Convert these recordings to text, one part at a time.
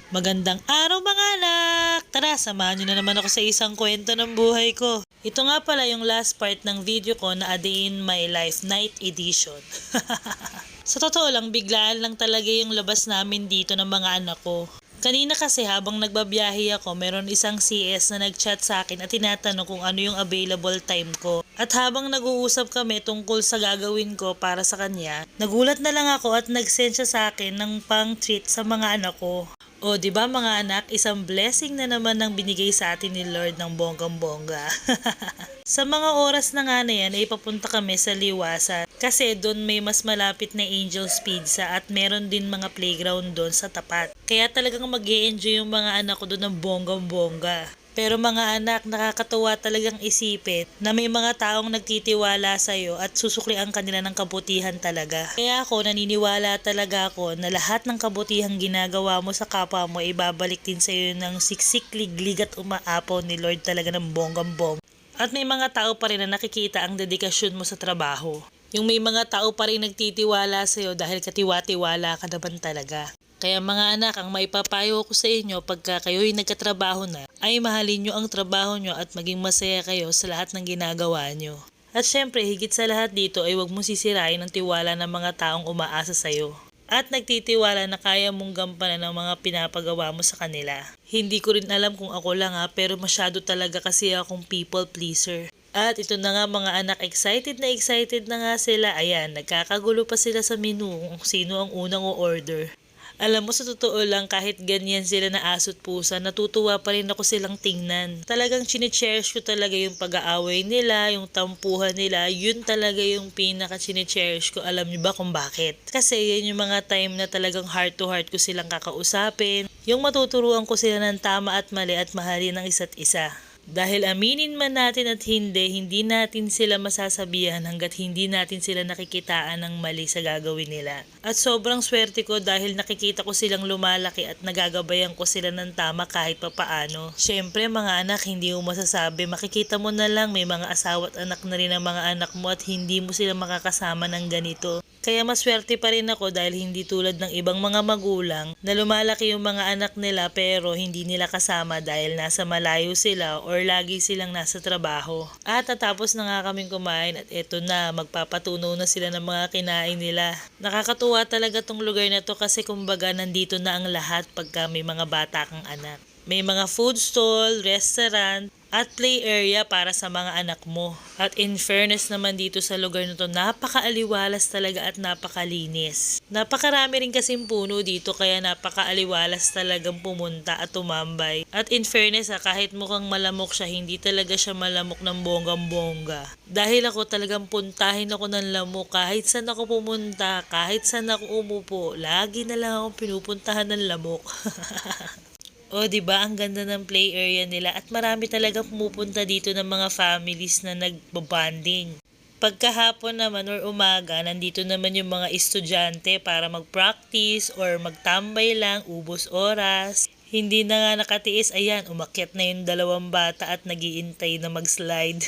Magandang araw mga anak! Tara, samahan nyo na naman ako sa isang kwento ng buhay ko. Ito nga pala yung last part ng video ko na A Day in My Life Night Edition. Sa totoo lang, biglaan lang talaga yung labas namin dito ng mga anak ko. Kanina kasi habang nagbabiyahe ako, meron isang CS na nag-chat sa akin at tinatanong kung ano yung available time ko. At habang nag-uusap kami tungkol sa gagawin ko para sa kanya, nagulat na lang ako at nag-send siya sa akin ng pang-treat sa mga anak ko. O, di ba mga anak, isang blessing na naman ang binigay sa atin ni Lord ng bonggang-bongga. Sa mga oras na nga na yan, ay papunta kami sa Liwasan. Kasi doon may mas malapit na Angel's Pizza at meron din mga playground doon sa tapat. Kaya talagang mag-e-enjoy yung mga anak ko doon ng bonggang-bongga. Pero mga anak, nakakatuwa talagang isipin na may mga taong nagtitiwala sa'yo at susuklian kanila ng kabutihan talaga. Kaya ako, naniniwala talaga ako na lahat ng kabutihang ginagawa mo sa kapwa mo ay babalik din sa'yo ng siksik, liglig at umaapaw ni Lord talaga ng bonggang-bong. At may mga tao pa rin na nakikita ang dedikasyon mo sa trabaho. Yung may mga tao pa rin nagtitiwala sa'yo dahil katiwa-tiwala ka naman talaga. Kaya mga anak, ang maipapayo ko sa inyo pagka kayo'y nagkatrabaho na, ay mahalin nyo ang trabaho nyo at maging masaya kayo sa lahat ng ginagawa nyo. At syempre, higit sa lahat dito ay huwag mo sisirain ang tiwala ng mga taong umaasa sa'yo. At nagtitiwala na kaya mong gampanan ng mga pinapagawa mo sa kanila. Hindi ko rin alam kung ako lang pero masyado talaga kasi akong people pleaser. At ito na nga mga anak, excited na nga sila. Ayan, nagkakagulo pa sila sa menu kung sino ang unang o-order. Alam mo, sa totoo lang, kahit ganyan sila na aso't pusa, natutuwa pa rin ako silang tingnan. Talagang chine-cherish ko talaga yung pag-aaway nila, yung tampuhan nila, yun talaga yung pinaka-chine-cherish ko. Alam niyo ba kung bakit? Kasi yan yung mga time na talagang heart to heart ko silang kakausapin, yung matuturuan ko sila ng tama at mali at mahalin ng isa't isa. Dahil aminin man natin at hindi natin sila masasabihan hanggat hindi natin sila nakikitaan ng mali sa gagawin nila. At sobrang swerte ko dahil nakikita ko silang lumalaki at nagagabayan ko sila ng tama kahit papaano. Syempre mga anak, hindi mo masasabi, makikita mo na lang may mga asawa at anak na rin ang mga anak mo at hindi mo sila makakasama ng ganito. Kaya maswerte pa rin ako dahil hindi tulad ng ibang mga magulang na lumalaki yung mga anak nila pero hindi nila kasama dahil nasa malayo sila or lagi silang nasa trabaho. At tatapos na nga kaming kumain at eto na, magpapatunaw na sila ng mga kinain nila. Nakakatuwa talaga tong lugar na to kasi kumbaga nandito na ang lahat pagka may mga bata kang anak. May mga food stall, restaurant, at play area para sa mga anak mo. At in fairness naman dito sa lugar na to, napakaaliwalas talaga at napakalinis. Napakarami rin kasing puno dito kaya napakaaliwalas talagang pumunta at tumambay. At in fairness kahit mukhang malamok siya, hindi talaga siya malamok ng bonggang-bongga. Dahil ako talagang puntahin ako ng lamok kahit saan ako pumunta, kahit saan ako umupo, lagi na lang akong pinupuntahan ng lamok. O, diba? Ang ganda ng play area nila at marami talaga pumupunta dito ng mga families na nagbabanding. Pagkahapon naman or umaga, nandito naman yung mga estudyante para mag-practice or magtambay lang, ubos oras. Hindi na nga nakatiis, ayan, umakyat na yung dalawang bata at nagiintay na mag-slide.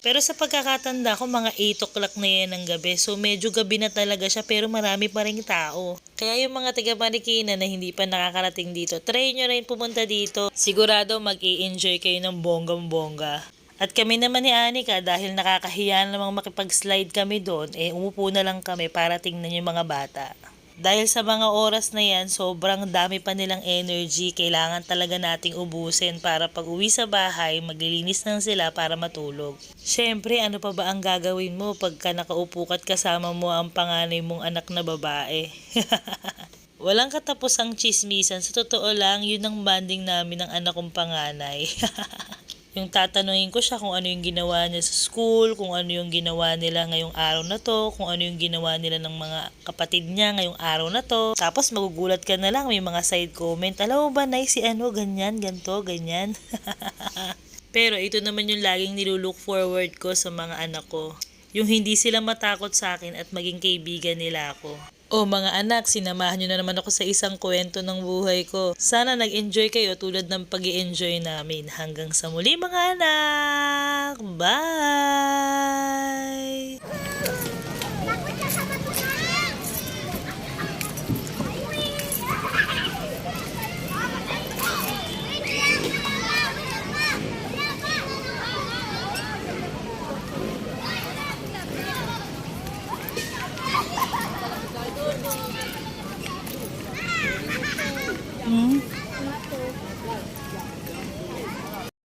Pero sa pagkakatanda ko, mga 8 o'clock na yan ng gabi. So medyo gabi na talaga siya pero marami pa rin tao. Kaya yung mga taga-Marikina na hindi pa nakakarating dito, try nyo rin pumunta dito. Sigurado mag-i-enjoy kayo ng bonggang-bongga. At kami naman ni Anika, dahil nakakahiya namang makipag-slide kami doon, umupo na lang kami para tingnan yung mga bata. Dahil sa mga oras na yan, sobrang dami pa nilang energy, kailangan talaga nating ubusin para pag uwi sa bahay, maglilinis lang sila para matulog. Siyempre, ano pa ba ang gagawin mo pagka nakaupo ka't kasama mo ang panganay mong anak na babae? Walang katapos ang chismisan, sa totoo lang, yun ang bonding namin ng anak kong panganay. Yung tatanungin ko siya kung ano yung ginawa niya sa school, kung ano yung ginawa nila ngayong araw na to, kung ano yung ginawa nila ng mga kapatid niya ngayong araw na to. Tapos magugulat ka na lang, may mga side comment. Alam mo ba, nice si ano, ganyan, ganto, ganyan. Pero ito naman yung laging nilulook forward ko sa mga anak ko. Yung hindi sila matakot sa akin at maging kaibigan nila ako. O mga anak, sinamahan nyo na naman ako sa isang kwento ng buhay ko. Sana nag-enjoy kayo tulad ng pag-i-enjoy namin. Hanggang sa muli mga anak! Bye! Hmm?